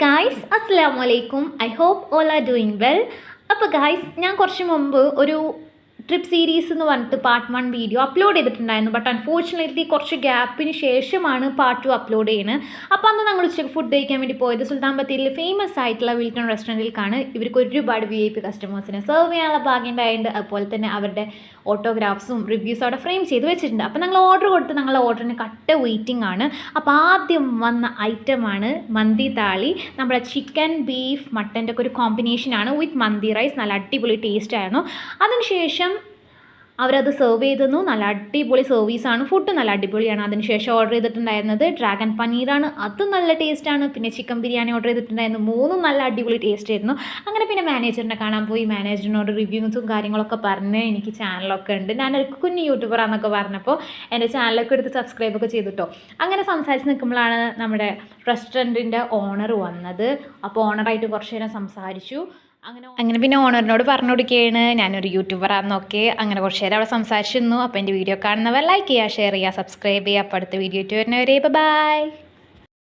Guys അസ്സലാമു അലൈക്കും. I hope all are doing well. അപ്പോൾ ഗായ്സ്, ഞാൻ കുറച്ച് മുമ്പ് ഒരു ട്രിപ്പ് സീരീസ് എന്ന് പറഞ്ഞിട്ട് പാർട്ട് 1 വീഡിയോ അപ്ലോഡ് ചെയ്തിട്ടുണ്ടായിരുന്നു. ബട്ട് അൺഫോർച്ചുനേറ്റ്ലി കുറച്ച് ഗ്യാപ്പിന് ശേഷമാണ് പാർട്ട് 2 അപ്ലോഡ് ചെയ്യുന്നത്. അപ്പോൾ അന്ന് ഞങ്ങൾ ഉച്ചയ്ക്ക് ഫുഡ് കഴിക്കാൻ വേണ്ടി പോയത് സുൽത്താൻ ബത്തേരിയിൽ ഫേമസ് ആയിട്ടുള്ള വിൽട്ടൺ റെസ്റ്റോറൻറ്റിലേക്കാണ്. ഇവർക്ക് ഒരുപാട് VIP കസ്റ്റമേഴ്സിനെ സെർവ് ചെയ്യാനുള്ള ഭാഗ്യം ഉണ്ടായിട്ടുണ്ട്. അതുപോലെ തന്നെ അവരുടെ ഓട്ടോഗ്രാഫ്സും റിവ്യൂസും അവിടെ ഫ്രെയിം ചെയ്ത് വെച്ചിട്ടുണ്ട്. അപ്പോൾ ഞങ്ങൾ ഓർഡർ കൊടുത്ത് ഞങ്ങളുടെ ഓർഡറിന് കട്ട വെയിറ്റിംഗ് ആണ്. അപ്പോൾ ആദ്യം വന്ന ഐറ്റമാണ് മന്തി താളി. നമ്മുടെ ചിക്കൻ ബീഫ് മട്ടൻ്റെ ഒക്കെ ഒരു കോമ്പിനേഷനാണ് വിത്ത് മന്തി റൈസ്. നല്ല അടിപൊളി ടേസ്റ്റ് ആയിരുന്നു. അതിനുശേഷം അവരത് സെർവ് ചെയ്തിരുന്നു. നല്ല അടിപൊളി സർവീസാണ്. ഫുഡ് നല്ല അടിപൊളിയാണ്. അതിനുശേഷം ഓർഡർ ചെയ്തിട്ടുണ്ടായിരുന്നത് ഡ്രാഗൺ പനീറാണ്. അതും നല്ല ടേസ്റ്റാണ്. പിന്നെ ചിക്കൻ ബിരിയാണി ഓർഡർ ചെയ്തിട്ടുണ്ടായിരുന്നു. മൂന്നും നല്ല അടിപൊളി ടേസ്റ്റ് ആയിരുന്നു. അങ്ങനെ പിന്നെ മാനേജറിനെ കാണാൻ പോയി. മാനേജറിനോട് റിവ്യൂസും കാര്യങ്ങളൊക്കെ പറഞ്ഞ് എനിക്ക് ചാനലൊക്കെ ഉണ്ട്, ഞാനൊരു കുഞ്ഞ് യൂട്യൂബറാന്നൊക്കെ പറഞ്ഞപ്പോൾ എൻ്റെ ചാനലൊക്കെ എടുത്ത് സബ്സ്ക്രൈബൊക്കെ ചെയ്തിട്ടോ. അങ്ങനെ സംസാരിച്ച് നിൽക്കുമ്പോഴാണ് നമ്മുടെ റെസ്റ്റോറൻറ്റിൻ്റെ ഓണർ വന്നത്. അപ്പോൾ ഓണറായിട്ട് കുറച്ച് നേരം സംസാരിച്ചു. അങ്ങനെ പിന്നെ ഓണറിനോട് പറഞ്ഞു കൊടുക്കുകയാണ് ഞാനൊരു യൂട്യൂബറാണെന്നൊക്കെ. അങ്ങനെ കുറച്ച് നേരം അവിടെ സംസാരിച്ചിരുന്നു. അപ്പോൾ എൻ്റെ വീഡിയോ കാണുന്നവർ ലൈക്ക് ചെയ്യുക, ഷെയർ ചെയ്യുക, സബ്സ്ക്രൈബ് ചെയ്യുക. അപ്പോൾ അടുത്ത വീഡിയോ വരുന്നവരെ ബൈ.